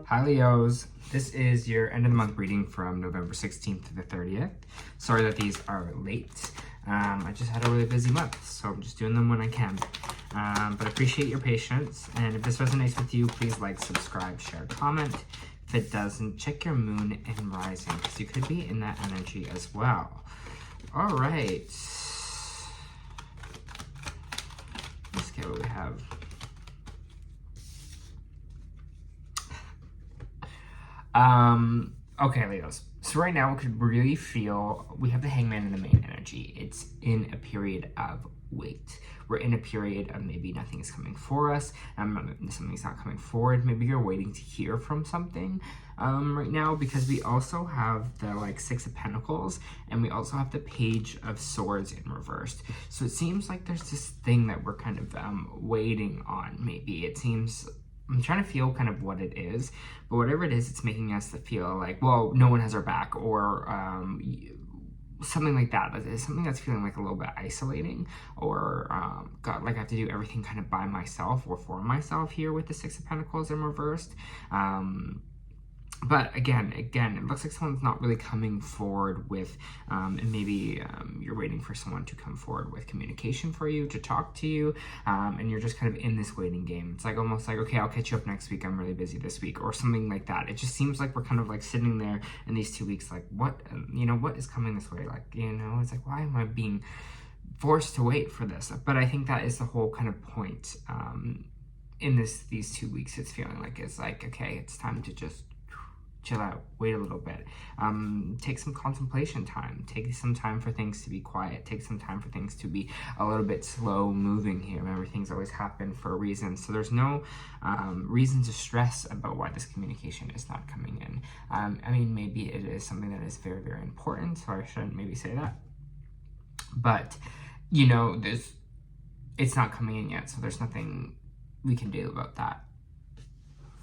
Hi Leos, this is your end of the month reading from November 16th to the 30th. Sorry that these are late. I just had a really busy month, so I'm just doing them when I can. But I appreciate your patience, and if this resonates with you, please like, subscribe, share, comment. If it doesn't, check your moon and rising, because you could be in that energy as well. All right. Let's get what we have. Okay, Leos. So right now we could really feel, we have the Hangman in the main energy. It's in a period of wait. We're in a period of maybe nothing is coming for us, something's not coming forward. Maybe you're waiting to hear from something right now, because we also have the Six of Pentacles, and we also have the Page of Swords in reversed. So it seems like there's this thing that we're kind of waiting on. Maybe it seems, I'm trying to feel kind of what it is, but whatever it is, it's making us to feel like, well, no one has our back, or something like that. It's something that's feeling like a little bit isolating, or God, like I have to do everything kind of by myself or for myself here with the Six of Pentacles in reversed. But again, it looks like someone's not really coming forward with, and maybe you're waiting for someone to come forward with communication for you, to talk to you, and you're just kind of in this waiting game. It's like almost like, okay, I'll catch you up next week, I'm really busy this week, or something like that. It just seems like we're kind of like sitting there in these 2 weeks, like, what, what is coming this way? Like, it's like, why am I being forced to wait for this? But I think that is the whole kind of point in these 2 weeks. It's feeling like, it's like, okay, it's time to just chill out, wait a little bit, take some contemplation time, take some time for things to be quiet, take some time for things to be a little bit slow moving here. Remember, things always happen for a reason, so there's no reason to stress about why this communication is not coming in. I mean, maybe it is something that is very, very important, so I shouldn't maybe say that, but it's not coming in yet, so there's nothing we can do about that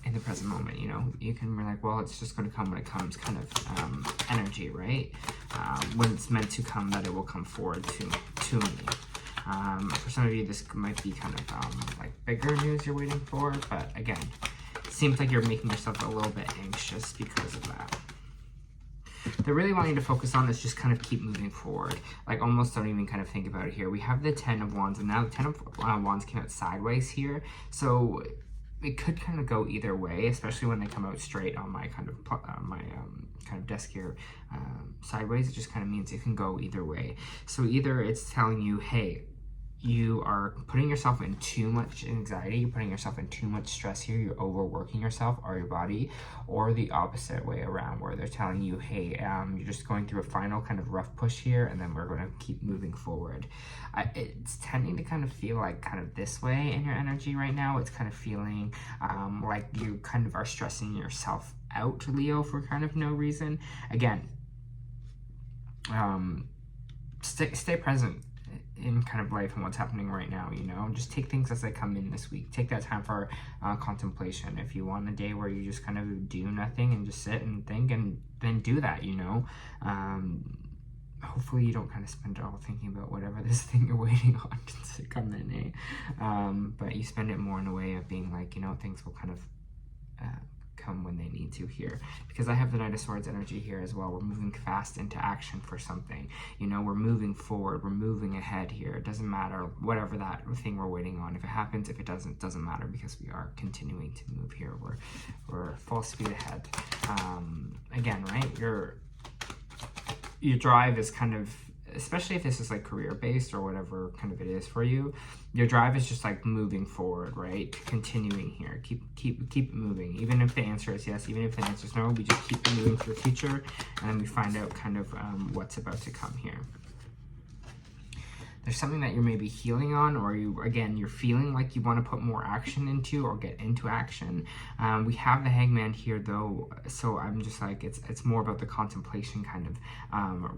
in the present moment. You can be like, well, it's just going to come when it comes, kind of energy, right? When it's meant to come, that it will come forward to me. For some of you, this might be kind of like bigger news you're waiting for, but again, it seems like you're making yourself a little bit anxious because of that. They really want you to focus on is just kind of keep moving forward. Like, almost don't even kind of think about it here. We have the Ten of Wands, and now the Ten of Wands came out sideways here, so it could kind of go either way, especially when they come out straight on my kind of kind of desk here sideways. It just kind of means it can go either way. So either it's telling you, hey, you are putting yourself in too much anxiety, you're putting yourself in too much stress here, you're overworking yourself or your body, or the opposite way around, where they're telling you, hey, you're just going through a final kind of rough push here, and then we're going to keep moving forward. It's tending to kind of feel like kind of this way in your energy right now. It's kind of feeling like you kind of are stressing yourself out, Leo, for kind of no reason. Again, stay present in kind of life and what's happening right now. Just take things as they come in this week. Take that time for contemplation. If you want a day where you just kind of do nothing and just sit and think, and then do that. Hopefully you don't kind of spend it all thinking about whatever this thing you're waiting on to come in, but you spend it more in a way of being like, things will kind of come when they need to here, because I have the Knight of Swords energy here as well. We're moving fast into action for something. We're moving forward, we're moving ahead here. It doesn't matter whatever that thing we're waiting on. If it happens, if it doesn't matter, because we are continuing to move here. We're full speed ahead. Again, right, your drive is kind of, especially if this is like career based or whatever kind of it is for you, your drive is just like moving forward, right? Continuing here, keep moving. Even if the answer is yes, even if the answer is no, we just keep moving to the future, and then we find out kind of what's about to come here. There's something that you're maybe healing on, or you're feeling like you want to put more action into or get into action. We have the Hangman here though, so I'm just like, it's more about the contemplation kind of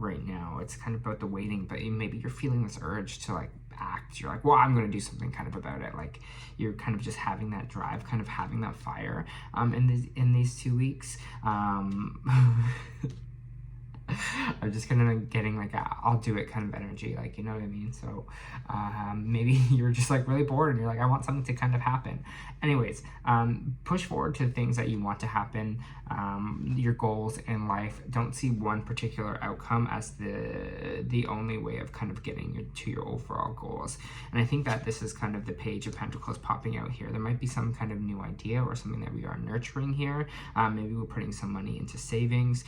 right now. It's kind of about the waiting, but maybe you're feeling this urge to like act. You're like, well, I'm going to do something kind of about it. Like, you're kind of just having that drive, kind of having that fire in these 2 weeks. I'm just kind of getting like a I'll do it kind of energy, like, you know what I mean? So maybe you're just like really bored and you're like, I want something to kind of happen. Anyways, push forward to things that you want to happen, your goals in life. Don't see one particular outcome as the only way of kind of getting to your overall goals. And I think that this is kind of the Page of Pentacles popping out here. There might be some kind of new idea or something that we are nurturing here. Maybe we're putting some money into savings.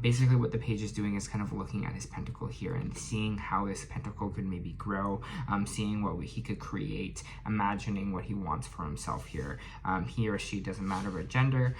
Basically what the Page is doing is kind of looking at his pentacle here and seeing how this pentacle could maybe grow, seeing what he could create, imagining what he wants for himself here. He or she, doesn't matter about gender.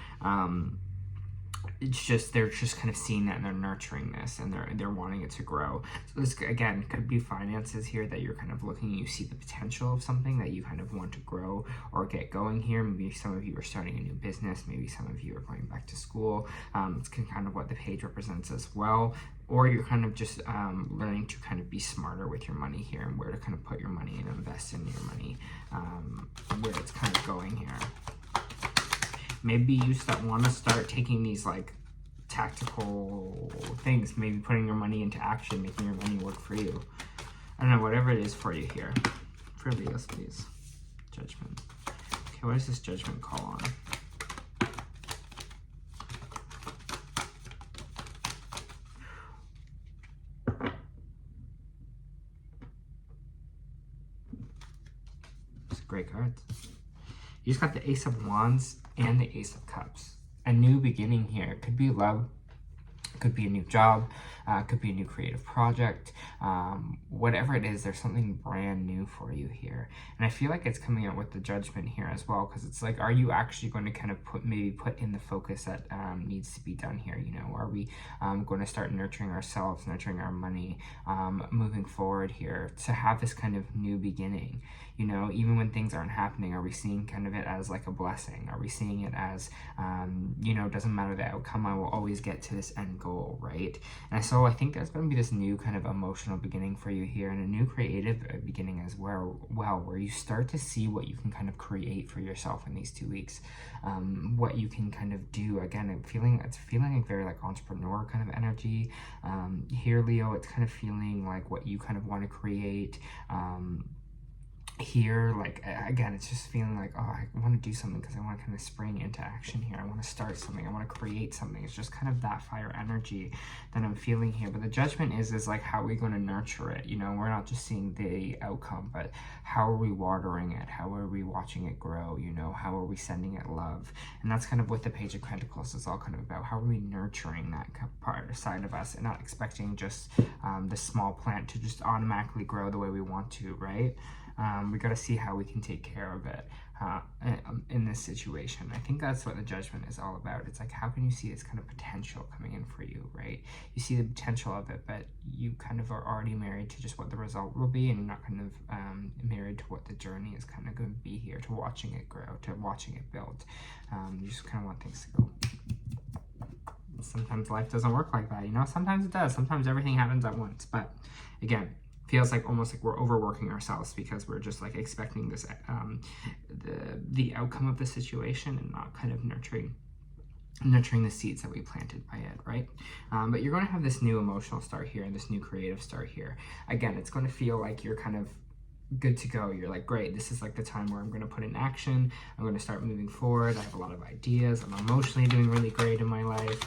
It's just, they're just kind of seeing that and they're nurturing this and they're wanting it to grow. So this, again, could be finances here that you're kind of looking, you see the potential of something that you kind of want to grow or get going here. Maybe some of you are starting a new business. Maybe some of you are going back to school. It's kind of what the Page represents as well. Or you're kind of just learning to kind of be smarter with your money here and where to kind of put your money and invest in your money, where it's kind of going here. Maybe you want to start taking these like tactical things, maybe putting your money into action, making your money work for you. I don't know, whatever it is for you here. For Leos, please. Judgment. Okay, what does this Judgment call on? It's a great card. You just got the Ace of Wands and the Ace of Cups. A new beginning here. It could be love, could be a new job, could be a new creative project. Whatever it is, there's something brand new for you here. And I feel like it's coming out with the Judgment here as well, because it's like, are you actually going to kind of put in the focus that needs to be done here? You know, are we going to start nurturing ourselves, nurturing our money, moving forward here to have this kind of new beginning? You know, even when things aren't happening, are we seeing kind of it as like a blessing? Are we seeing it as, you know, doesn't matter the outcome, I will always get to this end goal, right? And so I think there's going to be this new kind of emotional beginning for you here, and a new creative beginning as well, where you start to see what you can kind of create for yourself in these 2 weeks, what you can kind of do. Again, it's feeling like very like entrepreneur kind of energy. Here, Leo, it's kind of feeling like what you kind of want to create. Here, like, again, it's just feeling like, oh, I want to do something because I want to kind of spring into action here. I want to start something. I want to create something. It's just kind of that fire energy that I'm feeling here. But the Judgment is like, how are we going to nurture it? You know, we're not just seeing the outcome, but how are we watering it? How are we watching it grow? You know, how are we sending it love? And that's kind of what the Page of Pentacles is all kind of about. How are we nurturing that part side of us and not expecting just the small plant to just automatically grow the way we want to, right? We got to see how we can take care of it in this situation. I think that's what the Judgment is all about. It's like, how can you see this kind of potential coming in for you, right? You see the potential of it, but you kind of are already married to just what the result will be, and you're not kind of married to what the journey is kind of going to be here, to watching it grow, to watching it build. You just kind of want things to go. Sometimes life doesn't work like that, you know? Sometimes it does. Sometimes everything happens at once. But again, feels like almost like we're overworking ourselves because we're just like expecting this the outcome of the situation and not kind of nurturing the seeds that we planted by it, right? But you're going to have this new emotional start here and this new creative start here. Again, it's going to feel like you're kind of good to go. You're like, great, this is like the time where I'm going to put in action. I'm going to start moving forward. I have a lot of ideas. I'm emotionally doing really great in my life.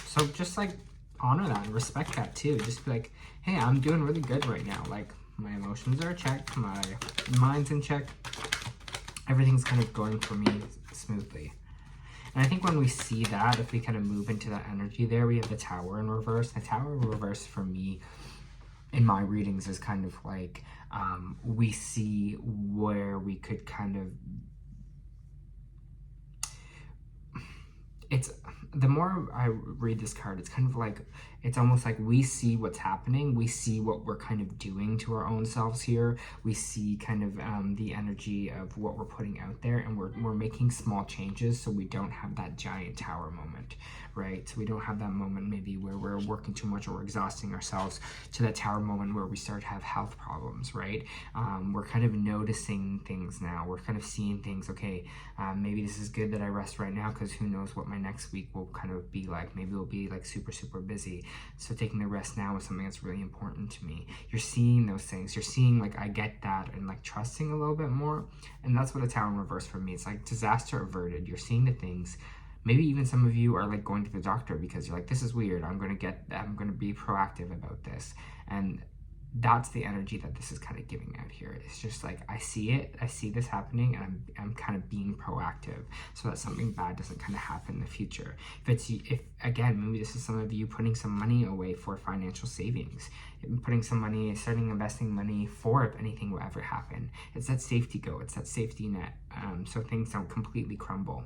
So just like honor that and respect that too. Just be like, hey, I'm doing really good right now. Like, my emotions are checked, my mind's in check. Everything's kind of going for me smoothly. And I think when we see that, if we kind of move into that energy there, we have the Tower in reverse. The Tower in reverse for me in my readings is kind of like, we see where we could kind of, it's, the more I read this card, it's kind of like, it's almost like we see what's happening. We see what we're kind of doing to our own selves here. We see kind of the energy of what we're putting out there, and we're making small changes so we don't have that giant tower moment, right? So we don't have that moment maybe where we're working too much or we're exhausting ourselves, to that tower moment where we start to have health problems, right? We're kind of noticing things now. We're kind of seeing things, okay, maybe this is good that I rest right now because who knows what my next week will will kind of be like. Maybe it'll be like super, super busy. So taking the rest now is something that's really important to me. You're seeing those things. You're seeing like, I get that, and like trusting a little bit more. And that's what the Tower in reverse for me. It's like disaster averted. You're seeing the things. Maybe even some of you are like going to the doctor because you're like, this is weird. I'm going to be proactive about this. And that's the energy that this is kind of giving out here. It's just like, I see it, I see this happening, and I'm kind of being proactive so that something bad doesn't kind of happen in the future. If again, maybe this is some of you putting some money away for financial savings, putting some money, starting investing money for if anything will ever happen. It's that safety go, it's that safety net, so things don't completely crumble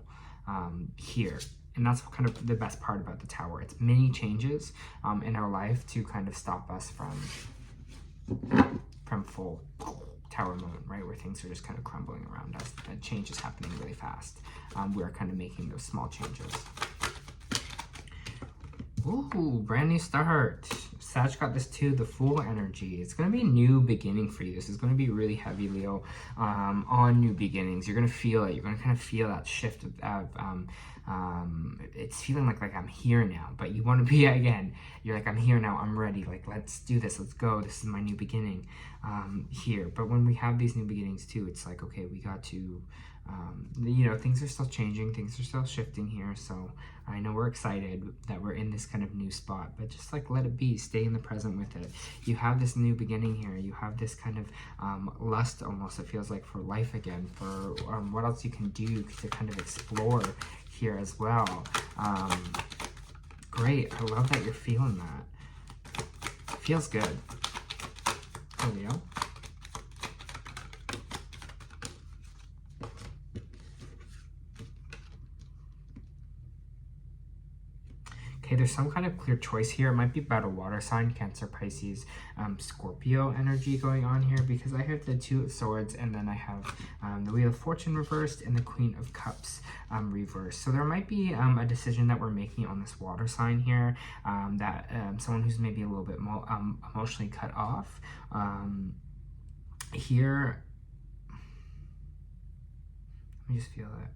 here. And that's kind of the best part about the Tower. It's many changes in our life to kind of stop us from full Tower moment, right, where things are just kind of crumbling around us. Change is happening really fast. We're kind of making those small changes. Ooh, brand new start. Sag got this too, the Fool energy. It's going to be a new beginning for you. This is going to be really heavy, Leo, on new beginnings. You're going to feel it. You're going to kind of feel that shift of it's feeling like I'm here now, but you want to be, again, you're like, I'm here now, I'm ready, like, let's do this, let's go, this is my new beginning here. But when we have these new beginnings too, it's like, okay, we got to, you know, things are still changing, things are still shifting here. So I know we're excited that we're in this kind of new spot, but just like let it be, stay in the present with it. You have this new beginning here. You have this kind of lust, almost, it feels like, for life again, for what else you can do to kind of explore here as well. Great. I love that you're feeling that. Feels good. Oh, Leo. Okay, there's some kind of clear choice here. It might be about a water sign, Cancer, Pisces, Scorpio energy going on here, because I have the Two of Swords, and then I have the Wheel of Fortune reversed and the Queen of Cups reversed. So there might be a decision that we're making on this water sign here, that someone who's maybe a little bit more emotionally cut off here. Let me just feel that.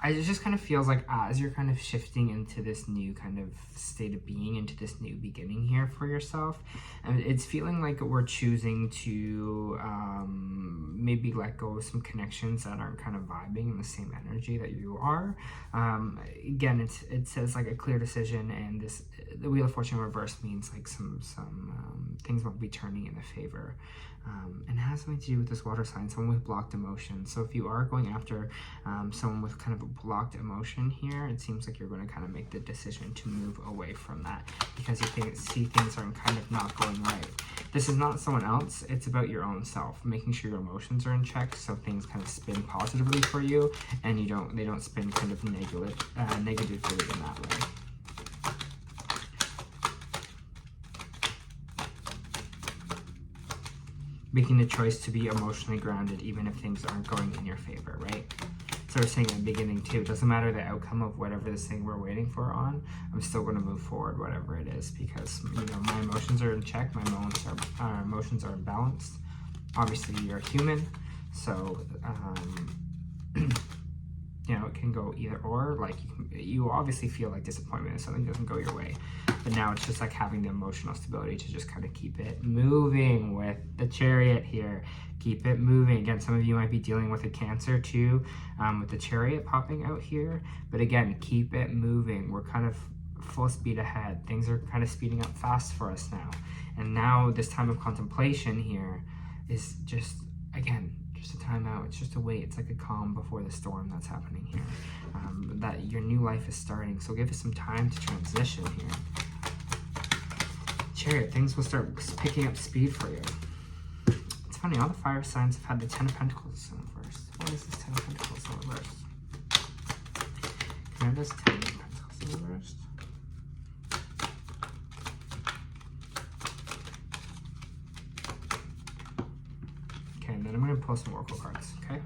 It just kind of feels like as you're kind of shifting into this new kind of state of being, into this new beginning here for yourself, and it's feeling like we're choosing to maybe let go of some connections that aren't kind of vibing in the same energy that you are. Again, it says like a clear decision, and this, the Wheel of Fortune reverse, means like some things won't be turning in the favor. And it has something to do with this water sign, someone with blocked emotion. So if you are going after someone with kind of a blocked emotion here, it seems like you're going to kind of make the decision to move away from that, because you see things are kind of not going right. This is not someone else, it's about your own self, making sure your emotions are in check so things kind of spin positively for you, and they don't spin kind of negatively in that way. Making the choice to be emotionally grounded even if things aren't going in your favor, right? So we're saying at the beginning too, it doesn't matter the outcome of whatever this thing we're waiting for on, I'm still going to move forward, whatever it is, because, you know, my emotions are in check, my emotions are balanced. Obviously you're human, so you know, it can go either or. Like you obviously feel like disappointment if something doesn't go your way, but now it's just like having the emotional stability to just kind of keep it moving with the Chariot here. Keep it moving. Again, some of you might be dealing with a Cancer too, with the Chariot popping out here, but again, keep it moving. We're kind of full speed ahead. Things are kind of speeding up fast for us now, and now this time of contemplation here is just, again, just a time out. It's just a wait. It's like a calm before the storm that's happening here. That your new life is starting. So give us some time to transition here. Chariot, things will start picking up speed for you. It's funny, all the fire signs have had the Ten of Pentacles in reverse. What is this Ten of Pentacles in reverse? Can I have this Ten of Pentacles in reverse? And then I'm going to pull some oracle cards, okay?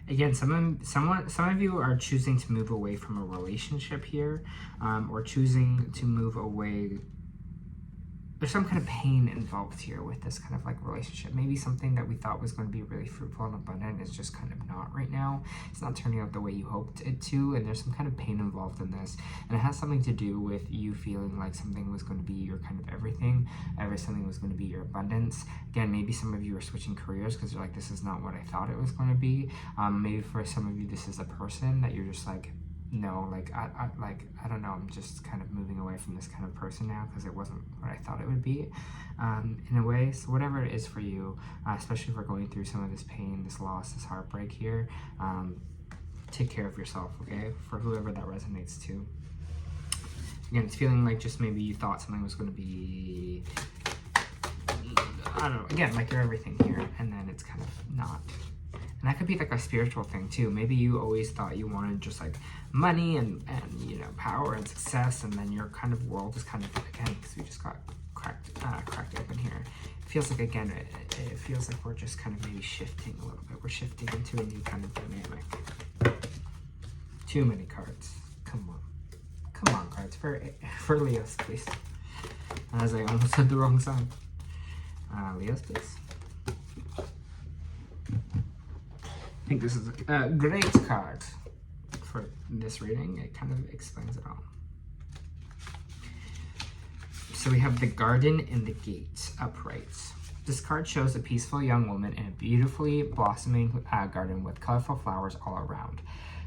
Again, some of you are choosing to move away from a relationship here, or choosing to move away. there's some kind of pain involved here with this kind of like relationship. Maybe something that we thought was going to be really fruitful and abundant is just kind of not right now. It's not turning out the way you hoped it to, and there's some kind of pain involved in this. And it has something to do with you feeling like something was going to be your kind of everything, something was going to be your abundance. Again, maybe some of you are switching careers because you're like, this is not what I thought it was going to be. Maybe for some of you, this is a person that you're just like, no, like I don't know, I'm just kind of moving away from this kind of person now because it wasn't what I thought it would be, in a way. So whatever it is for you, especially if we're going through some of this pain, this loss, this heartbreak here, take care of yourself, okay? For whoever that resonates to. Again, it's feeling like just maybe you thought something was going to be, I don't know, again, like you're everything here, and then it's kind of not. And that could be like a spiritual thing too. Maybe you always thought you wanted just like money and you know, power and success, and then your kind of world is kind of, again, because we just got cracked open here. It feels like, again, it feels like we're just kind of maybe shifting a little bit. We're shifting into a new kind of dynamic. Too many cards. Come on, cards for Leos, please. As I almost said the wrong sign. Leos, please. I think this is a great card for this reading. It kind of explains it all. So we have the garden and the gate upright. This card shows a peaceful young woman in a beautifully blossoming garden with colorful flowers all around.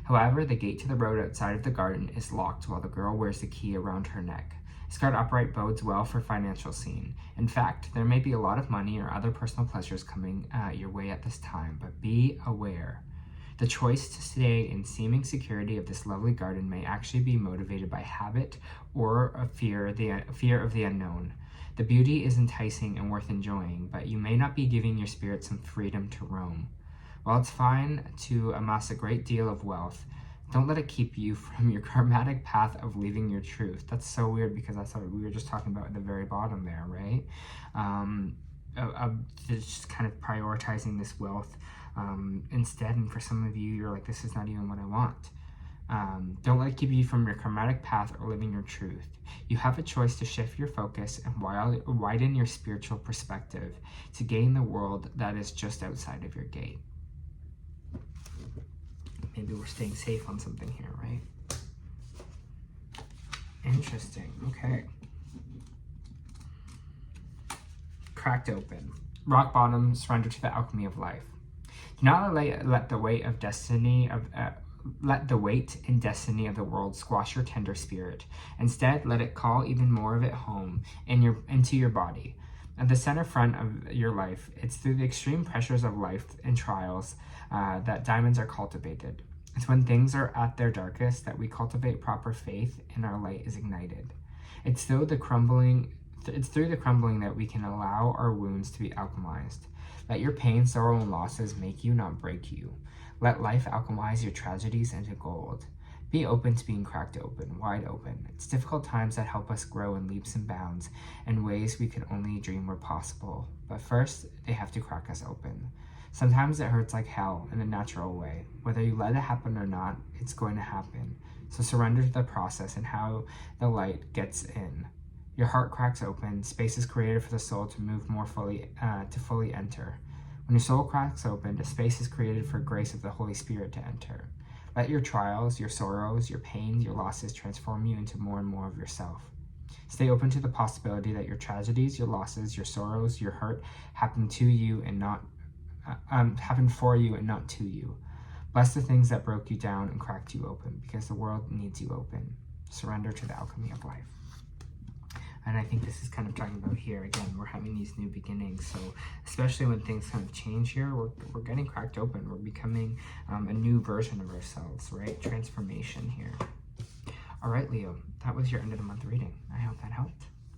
However, the gate to the road outside of the garden is locked while the girl wears the key around her neck. This card upright bodes well for financial scene. In fact, there may be a lot of money or other personal pleasures coming your way at this time, but be aware. The choice to stay in seeming security of this lovely garden may actually be motivated by habit or a fear of the unknown. The beauty is enticing and worth enjoying, but you may not be giving your spirit some freedom to roam. While it's fine to amass a great deal of wealth, don't let it keep you from your karmatic path of leaving your truth. That's so weird because that's what we were just talking about at the very bottom there, right? Just kind of prioritizing this wealth instead. And for some of you, you're like, this is not even what I want. Don't let it keep you from your karmatic path or living your truth. You have a choice to shift your focus and widen your spiritual perspective to gain the world that is just outside of your gate. Maybe we're staying safe on something here, right? Interesting. Okay. Cracked open. Rock bottom, surrender to the alchemy of life. Do not let the weight of destiny let the weight and destiny of the world squash your tender spirit. Instead, let it call even more of it home into your body. At the center front of your life, it's through the extreme pressures of life and trials that diamonds are cultivated. It's when things are at their darkest that we cultivate proper faith and our light is ignited. It's through the crumbling that we can allow our wounds to be alchemized. Let your pain, sorrow, and losses make you, not break you. Let life alchemize your tragedies into gold. Be open to being cracked open, wide open. It's difficult times that help us grow in leaps and bounds in ways we could only dream were possible. But first, they have to crack us open. Sometimes it hurts like hell in a natural way. Whether you let it happen or not, it's going to happen. So surrender to the process and how the light gets in. Your heart cracks open, space is created for the soul to move more fully, to fully enter. When your soul cracks open, a space is created for grace of the Holy Spirit to enter. Let your trials, your sorrows, your pains, your losses transform you into more and more of yourself. Stay open to the possibility that your tragedies, your losses, your sorrows, your hurt happen to you and not happen for you and not to you. Bless the things that broke you down and cracked you open, because the world needs you open. Surrender to the alchemy of life. And I think this is kind of talking about here, again, we're having these new beginnings. So especially when things kind of change here, we're getting cracked open. We're becoming a new version of ourselves, right? Transformation here. All right, Leo, that was your end of the month reading. I hope that helped.